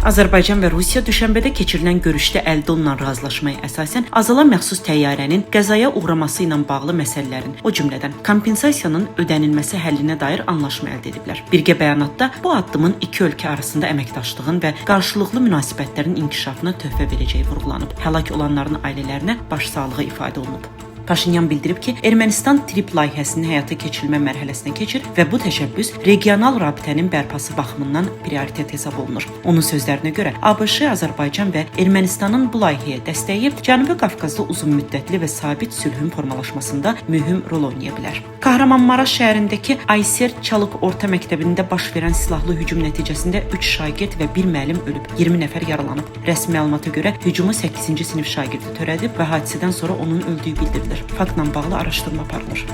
Azərbaycan və Rusiya düşənbədə keçirilən görüşdə əldə olunan razılaşmaya əsasən azalan məxsus təyyarənin qəzaya uğraması ilə bağlı məsələlərin, o cümlədən kompensasiyanın ödənilməsi həllinə dair anlaşma əldə ediblər. Birgə bəyanatda bu addımın iki ölkə arasında əməkdaşlığın və qarşılıqlı münasibətlərin inkişafına töhfə verəcəyi vurğulanıb. Həlak olanların ailələrinə başsağlığı ifadə olunub. Paşinyan bildirib ki, Ermənistan TRIP layihəsinin həyata keçirilmə mərhələsinə keçir və bu təşəbbüs regional rabitənin bərpası baxımından prioritet hesab olunur. Onun sözlərinə görə ABŞ, Azərbaycan və Ermənistanın bu layihəyə dəstəyi Cənubi Qafqazda uzunmüddətli və sabit sülhün formalaşmasında mühüm rol oynaya bilər. Kahramanmaraş şəhərindəki Ayser Çalık Orta Məktəbində baş verən silahlı hücum nəticəsində 3 şagird və 1 müəllim ölüb, 20 nəfər yaralanıb. Rəsmi məlumata görə hücumu 8-ci sinif şagirdi törədib və hadisədən sonra onun öldüyü bildirilir. Faktla bağlı araşdırma aparılır.